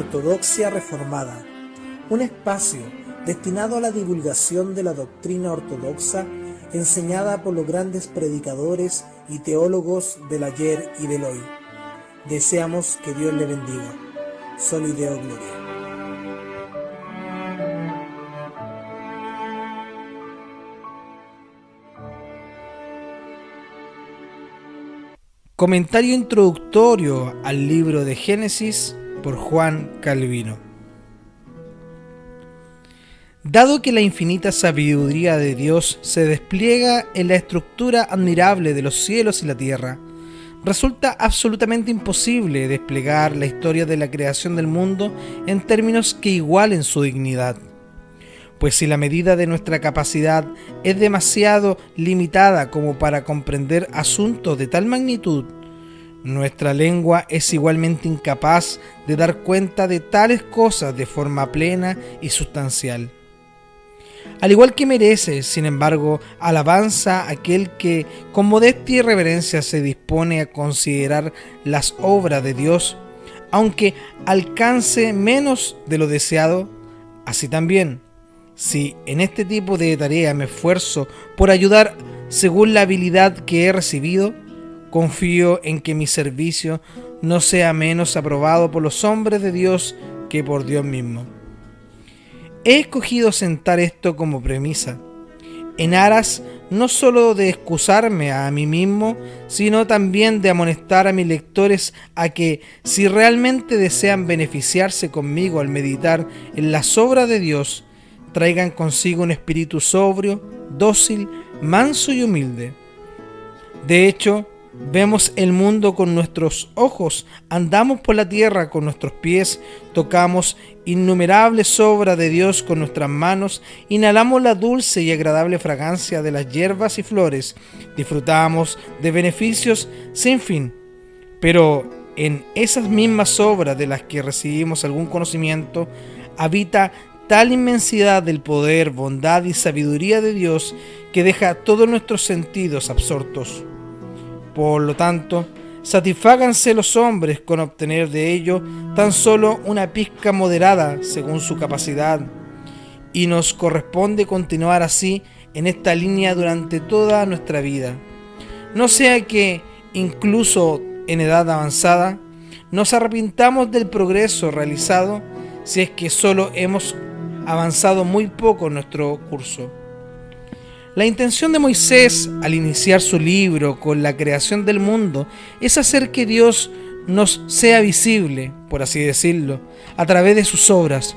Ortodoxia Reformada, un espacio destinado a la divulgación de la doctrina ortodoxa enseñada por los grandes predicadores y teólogos del ayer y del hoy. Deseamos que Dios le bendiga. Soli Deo Gloria. Comentario introductorio al libro de Génesis por Juan Calvino. Dado que la infinita sabiduría de Dios se despliega en la estructura admirable de los cielos y la tierra, resulta absolutamente imposible desplegar la historia de la creación del mundo en términos que igualen su dignidad. Pues si la medida de nuestra capacidad es demasiado limitada como para comprender asuntos de tal magnitud, nuestra lengua es igualmente incapaz de dar cuenta de tales cosas de forma plena y sustancial. Al igual que merece, sin embargo, alabanza aquel que con modestia y reverencia se dispone a considerar las obras de Dios, aunque alcance menos de lo deseado, así también, si en este tipo de tarea me esfuerzo por ayudar según la habilidad que he recibido, confío en que mi servicio no sea menos aprobado por los hombres de Dios que por Dios mismo. He escogido sentar esto como premisa, en aras no solo de excusarme a mí mismo, sino también de amonestar a mis lectores a que, si realmente desean beneficiarse conmigo al meditar en las obras de Dios, traigan consigo un espíritu sobrio, dócil, manso y humilde. De hecho, vemos el mundo con nuestros ojos, andamos por la tierra con nuestros pies, tocamos innumerables obras de Dios con nuestras manos, inhalamos la dulce y agradable fragancia de las hierbas y flores, disfrutamos de beneficios sin fin. Pero en esas mismas obras de las que recibimos algún conocimiento, habita tal inmensidad del poder, bondad y sabiduría de Dios que deja todos nuestros sentidos absortos. Por lo tanto, satisfáganse los hombres con obtener de ello tan solo una pizca moderada según su capacidad, y nos corresponde continuar así en esta línea durante toda nuestra vida. No sea que, incluso en edad avanzada, nos arrepintamos del progreso realizado si es que solo hemos avanzado muy poco en nuestro curso. La intención de Moisés al iniciar su libro con la creación del mundo es hacer que Dios nos sea visible, por así decirlo, a través de sus obras.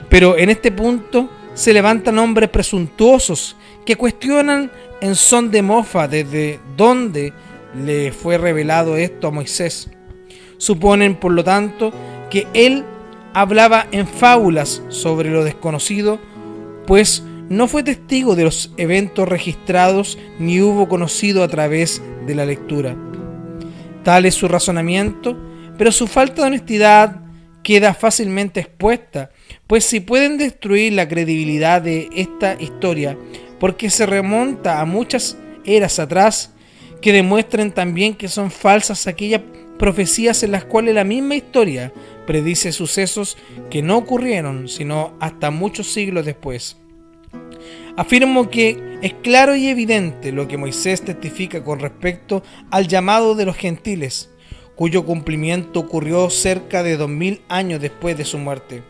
Pero en este punto se levantan hombres presuntuosos que cuestionan en son de mofa desde dónde le fue revelado esto a Moisés. Suponen, por lo tanto, que él hablaba en fábulas sobre lo desconocido, pues no fue testigo de los eventos registrados ni hubo conocido a través de la lectura. Tal es su razonamiento, pero su falta de honestidad queda fácilmente expuesta, pues si pueden destruir la credibilidad de esta historia, porque se remonta a muchas eras atrás, que demuestren también que son falsas aquellas profecías en las cuales la misma historia predice sucesos que no ocurrieron sino hasta muchos siglos después. Afirmo que es claro y evidente lo que Moisés testifica con respecto al llamado de los gentiles, cuyo cumplimiento ocurrió cerca de 2000 años después de su muerte.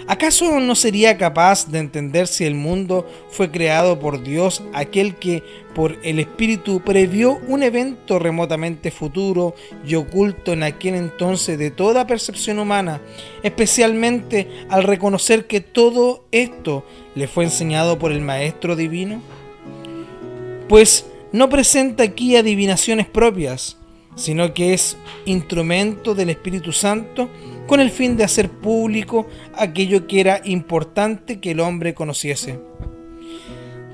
¿Acaso no sería capaz de entender si el mundo fue creado por Dios, aquel que por el Espíritu previó un evento remotamente futuro y oculto en aquel entonces de toda percepción humana, especialmente al reconocer que todo esto le fue enseñado por el Maestro Divino? Pues no presenta aquí adivinaciones propias, sino que es instrumento del Espíritu Santo con el fin de hacer público aquello que era importante que el hombre conociese.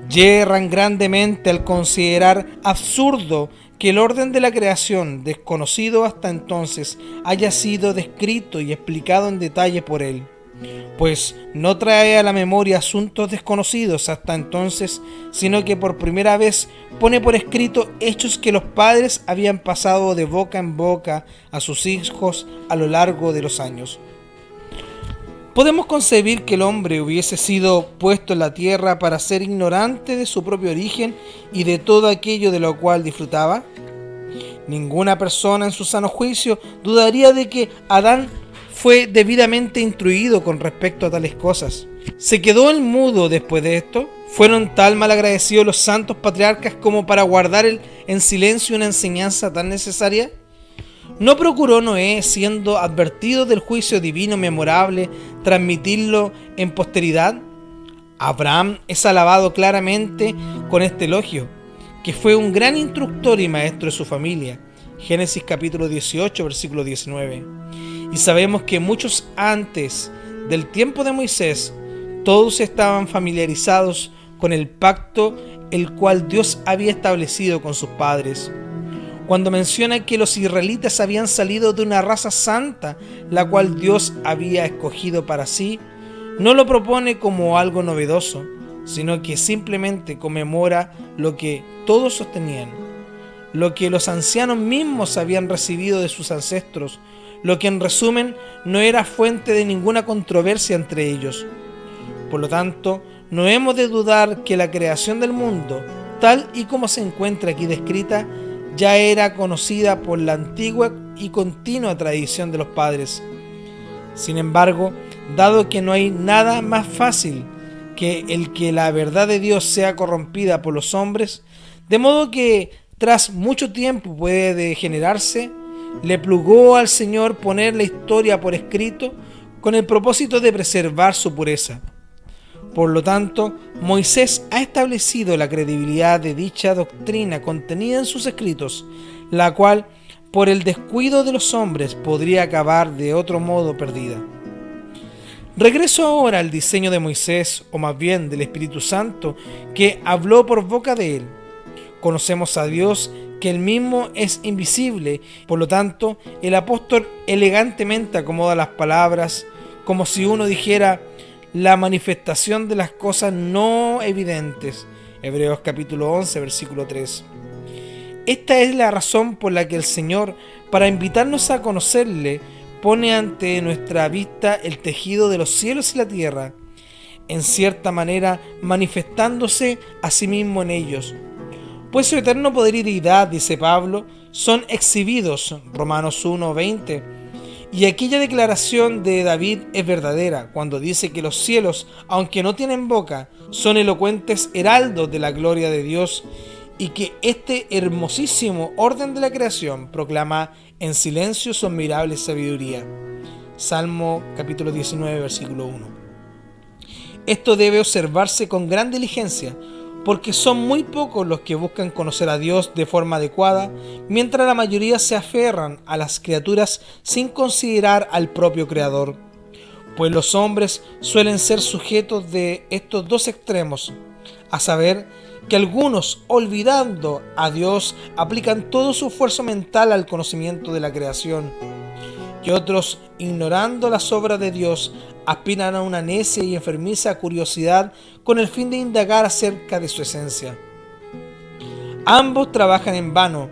Yerran grandemente al considerar absurdo que el orden de la creación, desconocido hasta entonces, haya sido descrito y explicado en detalle por él, pues no trae a la memoria asuntos desconocidos hasta entonces, sino que por primera vez pone por escrito hechos que los padres habían pasado de boca en boca a sus hijos a lo largo de los años. ¿Podemos concebir que el hombre hubiese sido puesto en la tierra para ser ignorante de su propio origen y de todo aquello de lo cual disfrutaba? Ninguna persona en su sano juicio dudaría de que Adán fue debidamente instruido con respecto a tales cosas. ¿Se quedó el mudo después de esto? ¿Fueron tan malagradecidos los santos patriarcas como para guardar en silencio una enseñanza tan necesaria? ¿No procuró Noé, siendo advertido del juicio divino memorable, transmitirlo en posteridad? Abraham es alabado claramente con este elogio, que fue un gran instructor y maestro de su familia. Génesis capítulo 18, versículo 19. Y sabemos que muchos antes del tiempo de Moisés, todos estaban familiarizados con el pacto el cual Dios había establecido con sus padres. Cuando menciona que los israelitas habían salido de una raza santa, la cual Dios había escogido para sí, no lo propone como algo novedoso, sino que simplemente conmemora lo que todos sostenían, lo que los ancianos mismos habían recibido de sus ancestros, lo que en resumen no era fuente de ninguna controversia entre ellos. Por lo tanto, no hemos de dudar que la creación del mundo, tal y como se encuentra aquí descrita, ya era conocida por la antigua y continua tradición de los padres. Sin embargo, dado que no hay nada más fácil que el que la verdad de Dios sea corrompida por los hombres, de modo que tras mucho tiempo puede degenerarse, le plugó al Señor poner la historia por escrito con el propósito de preservar su pureza. Por lo tanto, Moisés ha establecido la credibilidad de dicha doctrina contenida en sus escritos, la cual, por el descuido de los hombres, podría acabar de otro modo perdida. Regreso ahora al diseño de Moisés, o más bien del Espíritu Santo, que habló por boca de él. Conocemos a Dios, que él mismo es invisible, por lo tanto, el apóstol elegantemente acomoda las palabras, como si uno dijera la manifestación de las cosas no evidentes. Hebreos capítulo 11, versículo 3. Esta es la razón por la que el Señor, para invitarnos a conocerle, pone ante nuestra vista el tejido de los cielos y la tierra, en cierta manera manifestándose a sí mismo en ellos. Pues su eterno poder y deidad, dice Pablo, son exhibidos, Romanos 1, 20. Y aquella declaración de David es verdadera, cuando dice que los cielos, aunque no tienen boca, son elocuentes heraldos de la gloria de Dios, y que este hermosísimo orden de la creación proclama en silencio su admirable sabiduría. Salmo capítulo 19, versículo 1. Esto debe observarse con gran diligencia, porque son muy pocos los que buscan conocer a Dios de forma adecuada, mientras la mayoría se aferran a las criaturas sin considerar al propio Creador. Pues los hombres suelen ser sujetos de estos dos extremos, a saber, que algunos, olvidando a Dios, aplican todo su esfuerzo mental al conocimiento de la creación, y otros, ignorando las obras de Dios, aspiran a una necia y enfermiza curiosidad con el fin de indagar acerca de su esencia. Ambos trabajan en vano.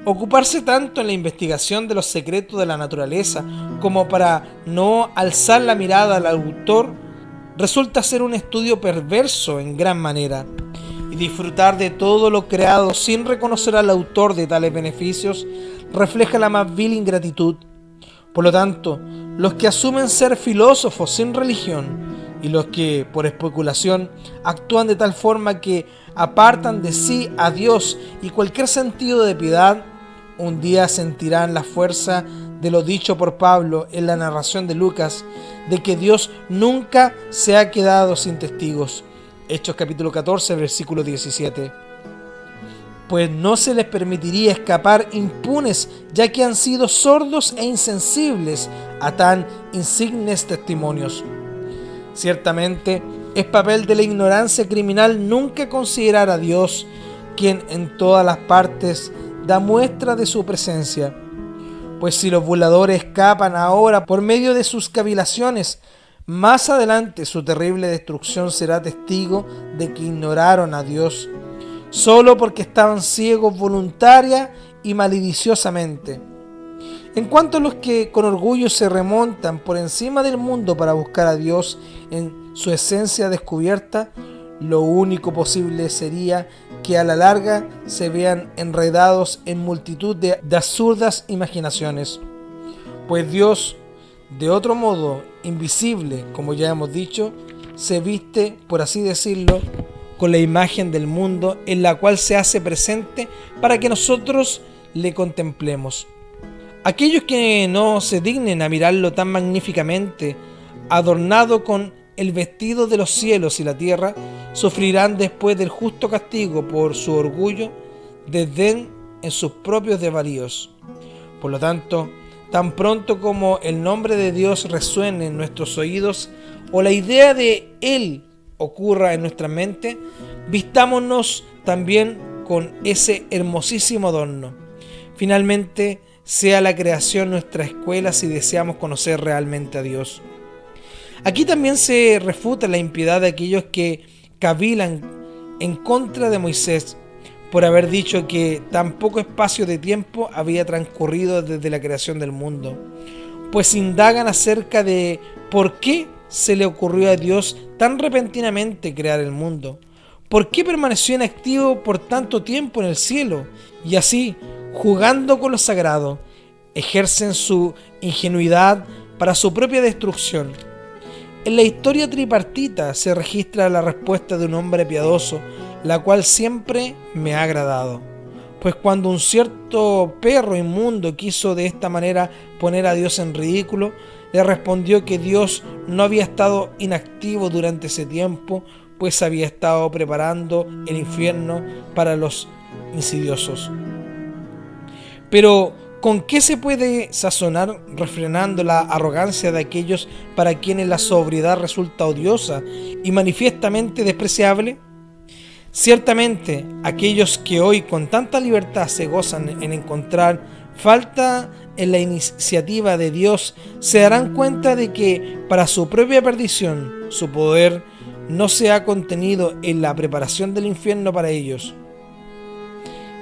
Ocuparse tanto en la investigación de los secretos de la naturaleza como para no alzar la mirada al autor resulta ser un estudio perverso en gran manera. Y disfrutar de todo lo creado sin reconocer al autor de tales beneficios refleja la más vil ingratitud. Por lo tanto, los que asumen ser filósofos sin religión y los que, por especulación, actúan de tal forma que apartan de sí a Dios y cualquier sentido de piedad, un día sentirán la fuerza de lo dicho por Pablo en la narración de Lucas, de que Dios nunca se ha quedado sin testigos. Hechos capítulo 14, versículo 17. Pues no se les permitiría escapar impunes, ya que han sido sordos e insensibles a tan insignes testimonios. Ciertamente, es papel de la ignorancia criminal nunca considerar a Dios, quien en todas las partes da muestra de su presencia. Pues si los burladores escapan ahora por medio de sus cavilaciones, más adelante su terrible destrucción será testigo de que ignoraron a Dios, solo porque estaban ciegos voluntaria y maliciosamente. En cuanto a los que con orgullo se remontan por encima del mundo para buscar a Dios en su esencia descubierta, lo único posible sería que a la larga se vean enredados en multitud de absurdas imaginaciones. Pues Dios, de otro modo invisible, como ya hemos dicho, se viste, por así decirlo, con la imagen del mundo en la cual se hace presente para que nosotros le contemplemos. Aquellos que no se dignen a mirarlo tan magníficamente, adornado con el vestido de los cielos y la tierra, sufrirán después del justo castigo por su orgullo, desdén en sus propios desvaríos. Por lo tanto, tan pronto como el nombre de Dios resuene en nuestros oídos o la idea de Él ocurra en nuestra mente, vistámonos también con ese hermosísimo adorno. Finalmente, sea la creación nuestra escuela si deseamos conocer realmente a Dios. Aquí también se refuta la impiedad de aquellos que cavilan en contra de Moisés por haber dicho que tan poco espacio de tiempo había transcurrido desde la creación del mundo, pues indagan acerca de por qué se le ocurrió a Dios tan repentinamente crear el mundo, por qué permaneció inactivo por tanto tiempo en el cielo, y así, jugando con lo sagrado, ejercen su ingenuidad para su propia destrucción. En la historia tripartita se registra la respuesta de un hombre piadoso, la cual siempre me ha agradado. Pues cuando un cierto perro inmundo quiso de esta manera poner a Dios en ridículo, le respondió que Dios no había estado inactivo durante ese tiempo, pues había estado preparando el infierno para los insidiosos. Pero, ¿con qué se puede sazonar refrenando la arrogancia de aquellos para quienes la sobriedad resulta odiosa y manifiestamente despreciable? Ciertamente, aquellos que hoy con tanta libertad se gozan en encontrar falta en la iniciativa de Dios se darán cuenta de que para su propia perdición, su poder no se ha contenido en la preparación del infierno para ellos.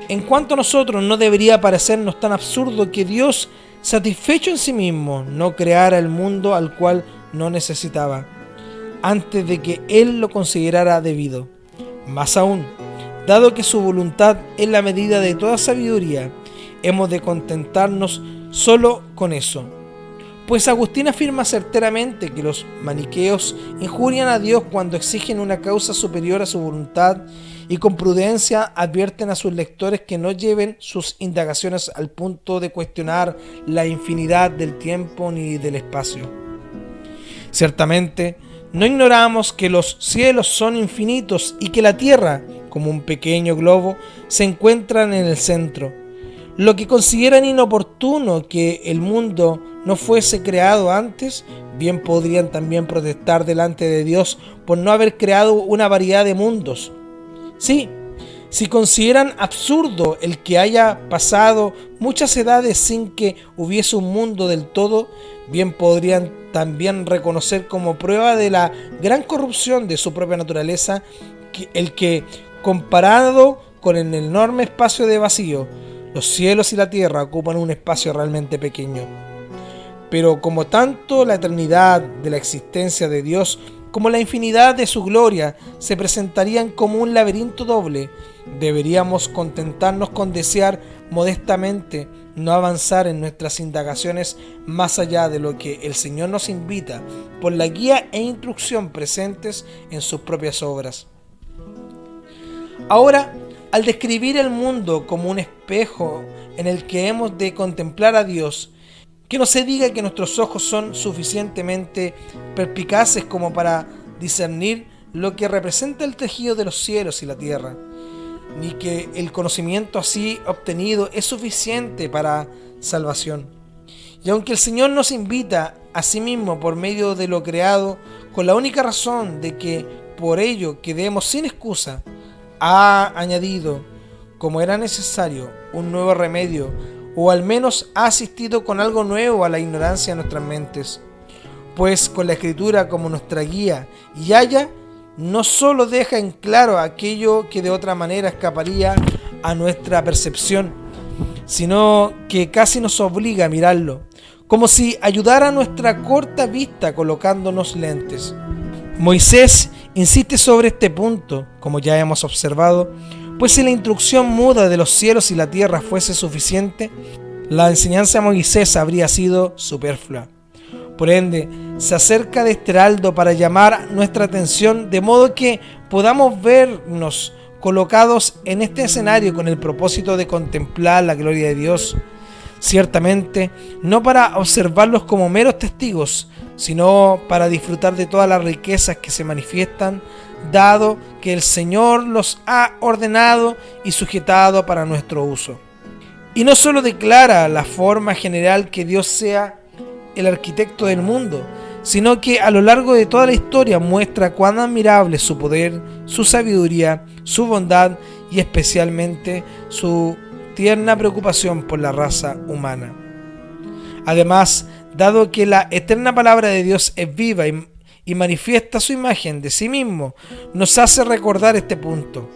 En cuanto a nosotros, no debería parecernos tan absurdo que Dios, satisfecho en sí mismo, no creara el mundo al cual no necesitaba, antes de que Él lo considerara debido. Más aún, dado que su voluntad es la medida de toda sabiduría, hemos de contentarnos solo con eso. Pues Agustín afirma certeramente que los maniqueos injurian a Dios cuando exigen una causa superior a su voluntad y con prudencia advierten a sus lectores que no lleven sus indagaciones al punto de cuestionar la infinidad del tiempo ni del espacio. Ciertamente, no ignoramos que los cielos son infinitos y que la tierra, como un pequeño globo, se encuentra en el centro. Lo que consideran inoportuno que el mundo no fuese creado antes, bien podrían también protestar delante de Dios por no haber creado una variedad de mundos. Sí, si consideran absurdo el que haya pasado muchas edades sin que hubiese un mundo del todo, bien podrían también reconocer como prueba de la gran corrupción de su propia naturaleza el que, comparado con el enorme espacio de vacío, los cielos y la tierra ocupan un espacio realmente pequeño. Pero como tanto la eternidad de la existencia de Dios como la infinidad de su gloria se presentarían como un laberinto doble, deberíamos contentarnos con desear modestamente no avanzar en nuestras indagaciones más allá de lo que el Señor nos invita por la guía e instrucción presentes en sus propias obras. Ahora, al describir el mundo como un espejo en el que hemos de contemplar a Dios, que no se diga que nuestros ojos son suficientemente perspicaces como para discernir lo que representa el tejido de los cielos y la tierra, ni que el conocimiento así obtenido es suficiente para salvación. Y aunque el Señor nos invita a sí mismo por medio de lo creado, con la única razón de que por ello quedemos sin excusa, ha añadido, como era necesario, un nuevo remedio, o al menos ha asistido con algo nuevo a la ignorancia de nuestras mentes. Pues con la Escritura como nuestra guía y haya, no solo deja en claro aquello que de otra manera escaparía a nuestra percepción, sino que casi nos obliga a mirarlo, como si ayudara a nuestra corta vista colocándonos lentes. Moisés insiste sobre este punto, como ya hemos observado, pues si la instrucción muda de los cielos y la tierra fuese suficiente, la enseñanza de Moisés habría sido superflua. Por ende, se acerca de este heraldo para llamar nuestra atención de modo que podamos vernos colocados en este escenario con el propósito de contemplar la gloria de Dios. Ciertamente, no para observarlos como meros testigos, sino para disfrutar de todas las riquezas que se manifiestan, dado que el Señor los ha ordenado y sujetado para nuestro uso. Y no solo declara la forma general que Dios sea el arquitecto del mundo, sino que a lo largo de toda la historia muestra cuán admirable es su poder, su sabiduría, su bondad y especialmente su tierna preocupación por la raza humana. Además, dado que la eterna palabra de Dios es viva y manifiesta su imagen de sí mismo, nos hace recordar este punto.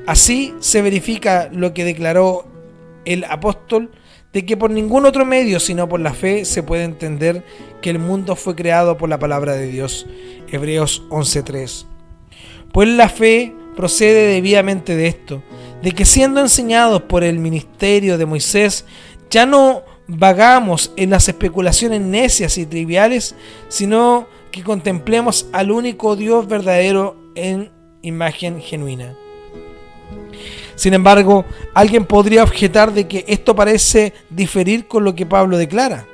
Así se verifica lo que declaró el apóstol, de que por ningún otro medio sino por la fe se puede entender que el mundo fue creado por la palabra de Dios. Hebreos 11:3. Pues la fe procede debidamente de esto, de que siendo enseñados por el ministerio de Moisés, ya no vagamos en las especulaciones necias y triviales, sino que contemplemos al único Dios verdadero en imagen genuina. Sin embargo, alguien podría objetar de que esto parece diferir con lo que Pablo declara,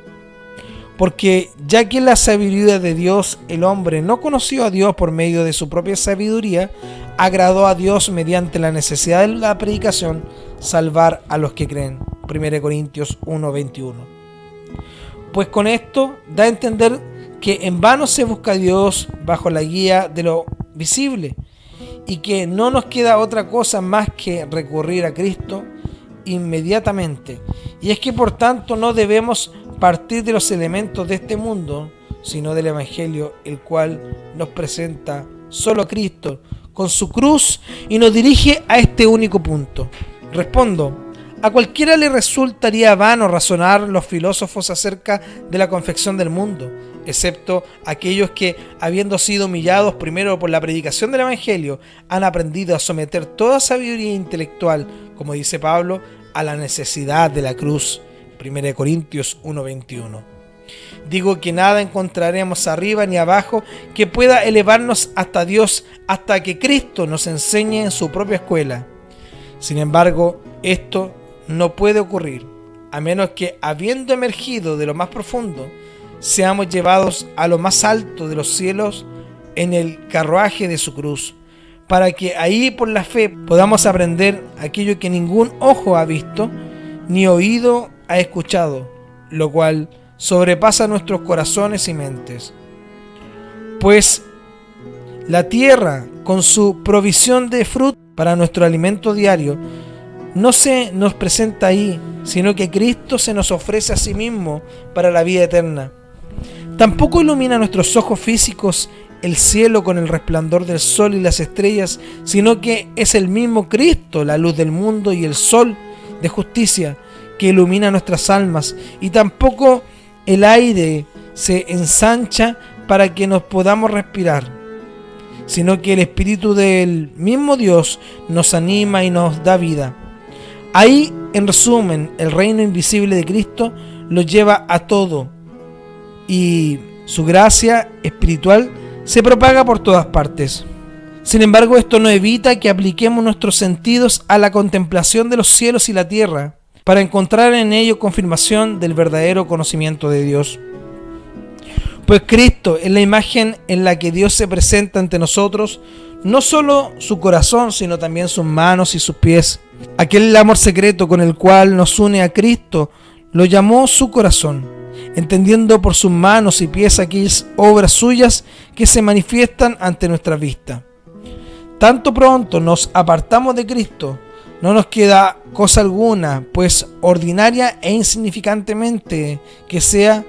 porque ya que en la sabiduría de Dios el hombre no conoció a Dios por medio de su propia sabiduría, agradó a Dios mediante la necesidad de la predicación salvar a los que creen. 1 Corintios 1:21. Pues con esto da a entender que en vano se busca a Dios bajo la guía de lo visible, y que no nos queda otra cosa más que recurrir a Cristo inmediatamente. Y es que por tanto no debemos partir de los elementos de este mundo, sino del Evangelio, el cual nos presenta solo a Cristo con su cruz y nos dirige a este único punto. Respondo, a cualquiera le resultaría vano razonar los filósofos acerca de la confección del mundo, excepto aquellos que, habiendo sido humillados primero por la predicación del Evangelio, han aprendido a someter toda sabiduría intelectual, como dice Pablo, a la necesidad de la cruz. 1 Corintios 1:21. Digo que nada encontraremos arriba ni abajo que pueda elevarnos hasta Dios, hasta que Cristo nos enseñe en su propia escuela. Sin embargo, esto no puede ocurrir, a menos que, habiendo emergido de lo más profundo, seamos llevados a lo más alto de los cielos en el carruaje de su cruz, para que ahí por la fe podamos aprender aquello que ningún ojo ha visto, ni oído ha escuchado, lo cual sobrepasa nuestros corazones y mentes. Pues la tierra, con su provisión de fruto para nuestro alimento diario, no se nos presenta ahí, sino que Cristo se nos ofrece a sí mismo para la vida eterna. Tampoco ilumina nuestros ojos físicos el cielo con el resplandor del sol y las estrellas, sino que es el mismo Cristo, la luz del mundo y el sol de justicia, que ilumina nuestras almas, y tampoco el aire se ensancha para que nos podamos respirar, sino que el Espíritu del mismo Dios nos anima y nos da vida. Ahí, en resumen, el reino invisible de Cristo lo lleva a todo, y su gracia espiritual se propaga por todas partes. Sin embargo, esto no evita que apliquemos nuestros sentidos a la contemplación de los cielos y la tierra, para encontrar en ello confirmación del verdadero conocimiento de Dios. Pues Cristo es la imagen en la que Dios se presenta ante nosotros, no solo su corazón, sino también sus manos y sus pies. Aquel amor secreto con el cual nos une a Cristo lo llamó su corazón, entendiendo por sus manos y pies aquellas obras suyas que se manifiestan ante nuestra vista. Tanto pronto nos apartamos de Cristo, no nos queda cosa alguna, pues ordinaria e insignificantemente que sea,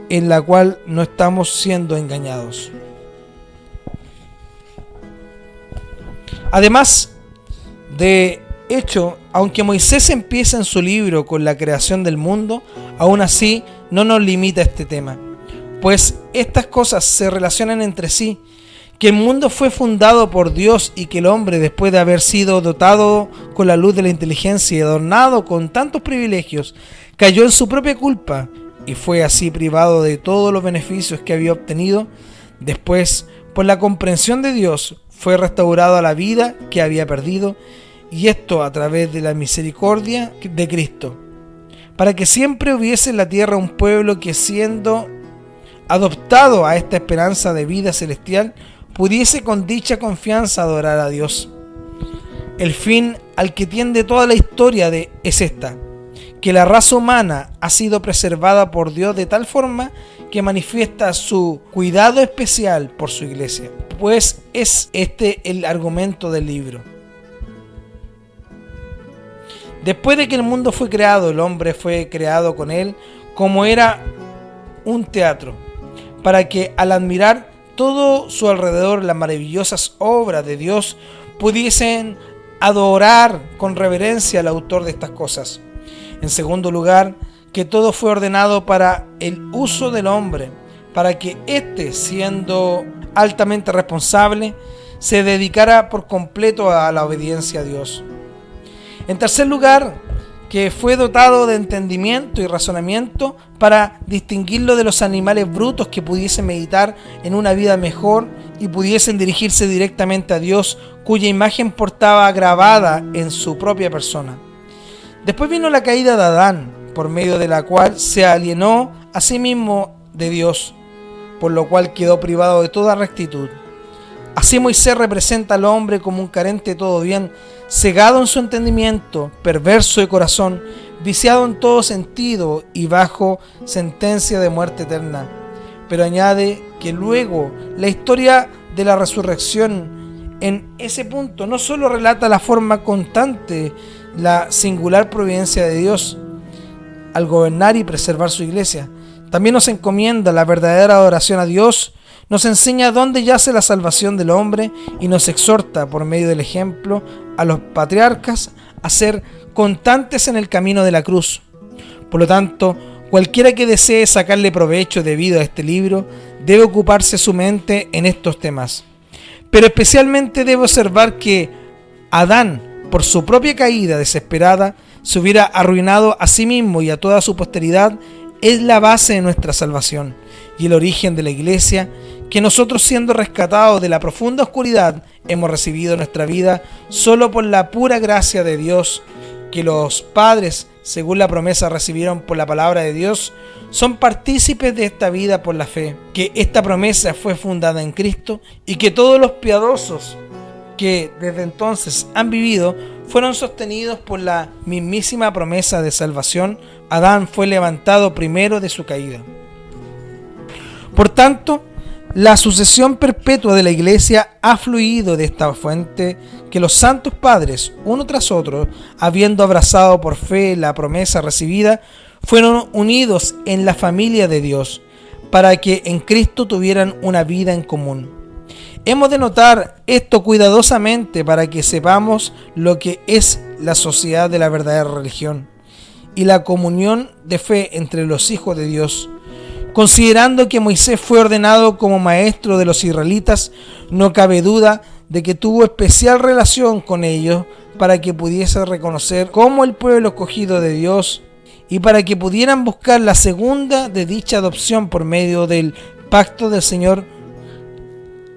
en la cual no estamos siendo engañados. Además, de hecho, Aunque Moisés empieza en su libro con la creación del mundo, aún así no nos limita este tema, pues estas cosas se relacionan entre sí, que el mundo fue fundado por Dios y que el hombre, después de haber sido dotado con la luz de la inteligencia y adornado con tantos privilegios, cayó en su propia culpa y fue así privado de todos los beneficios que había obtenido. Después, por la comprensión de Dios, fue restaurado a la vida que había perdido, y esto a través de la misericordia de Cristo, para que siempre hubiese en la tierra un pueblo que, siendo adoptado a esta esperanza de vida celestial, pudiese con dicha confianza adorar a Dios. El fin al que tiende toda la historia es esta, que la raza humana ha sido preservada por Dios de tal forma que manifiesta su cuidado especial por su iglesia. Pues es este el argumento del libro. Después de que el mundo fue creado, el hombre fue creado con él como era un teatro, para que al admirar todo su alrededor las maravillosas obras de Dios pudiesen adorar con reverencia al autor de estas cosas. En segundo lugar, que todo fue ordenado para el uso del hombre, para que éste, siendo altamente responsable, se dedicara por completo a la obediencia a Dios. En tercer lugar, que fue dotado de entendimiento y razonamiento para distinguirlo de los animales brutos que pudiesen meditar en una vida mejor y pudiesen dirigirse directamente a Dios, cuya imagen portaba grabada en su propia persona. Después vino la caída de Adán, por medio de la cual se alienó a sí mismo de Dios, por lo cual quedó privado de toda rectitud. Así Moisés representa al hombre como un carente de todo bien, cegado en su entendimiento, perverso de corazón, viciado en todo sentido y bajo sentencia de muerte eterna. Pero añade que luego la historia de la resurrección en ese punto no solo relata la forma constante, la singular providencia de Dios al gobernar y preservar su iglesia, también nos encomienda la verdadera adoración a Dios, nos enseña dónde yace la salvación del hombre y nos exhorta por medio del ejemplo a los patriarcas a ser constantes en el camino de la cruz. Por lo tanto, cualquiera que desee sacarle provecho debido a este libro debe ocuparse su mente en estos temas. Pero especialmente debe observar que Adán, por su propia caída desesperada, se hubiera arruinado a sí mismo y a toda su posteridad, es la base de nuestra salvación y el origen de la iglesia, que nosotros, siendo rescatados de la profunda oscuridad, hemos recibido en nuestra vida solo por la pura gracia de Dios, que los padres, según la promesa, recibieron por la palabra de Dios, son partícipes de esta vida por la fe, que esta promesa fue fundada en Cristo y que todos los piadosos que desde entonces han vivido fueron sostenidos por la mismísima promesa de salvación. Adán fue levantado primero de su caída. Por tanto, la sucesión perpetua de la iglesia ha fluido de esta fuente que los santos padres, uno tras otro, habiendo abrazado por fe la promesa recibida, fueron unidos en la familia de Dios, para que en Cristo tuvieran una vida en común. Hemos de notar esto cuidadosamente para que sepamos lo que es la sociedad de la verdadera religión y la comunión de fe entre los hijos de Dios. Considerando que Moisés fue ordenado como maestro de los israelitas, no cabe duda de que tuvo especial relación con ellos para que pudiese reconocer como el pueblo escogido de Dios y para que pudieran buscar la segunda de dicha adopción por medio del pacto del Señor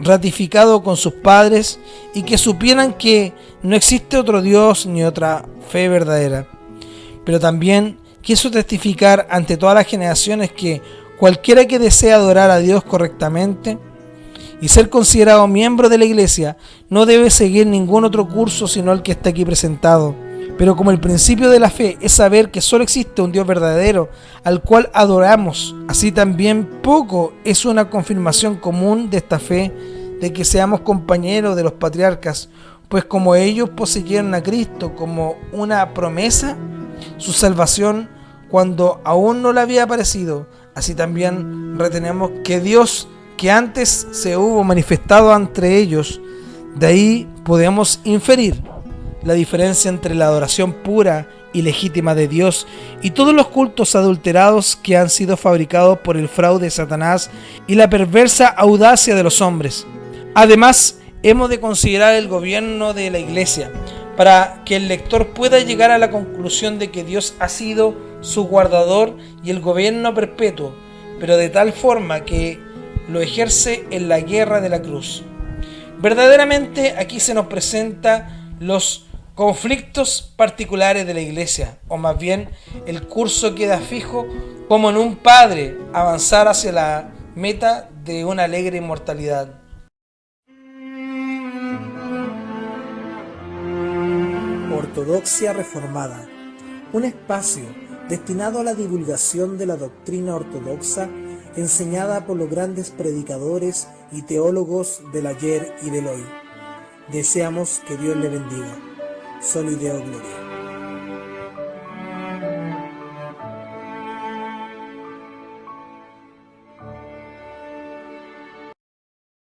ratificado con sus padres, y que supieran que no existe otro Dios ni otra fe verdadera. Pero también quiso testificar ante todas las generaciones que cualquiera que desea adorar a Dios correctamente y ser considerado miembro de la iglesia no debe seguir ningún otro curso sino el que está aquí presentado. Pero como el principio de la fe es saber que solo existe un Dios verdadero al cual adoramos, así también poco es una confirmación común de esta fe de que seamos compañeros de los patriarcas, pues como ellos poseyeron a Cristo como una promesa, su salvación cuando aún no le había aparecido, así también retenemos que Dios, que antes se hubo manifestado entre ellos, de ahí podemos inferir la diferencia entre la adoración pura y legítima de Dios y todos los cultos adulterados que han sido fabricados por el fraude de Satanás y la perversa audacia de los hombres. Además, hemos de considerar el gobierno de la Iglesia para que el lector pueda llegar a la conclusión de que Dios ha sido su guardador y el gobierno perpetuo, pero de tal forma que lo ejerce en la guerra de la cruz. Verdaderamente aquí se nos presenta los conflictos particulares de la Iglesia, o más bien el curso queda fijo como en un padre avanzar hacia la meta de una alegre inmortalidad. Ortodoxia Reformada, un espacio destinado a la divulgación de la doctrina ortodoxa enseñada por los grandes predicadores y teólogos del ayer y del hoy. Deseamos que Dios le bendiga. Soli Deo Gloria.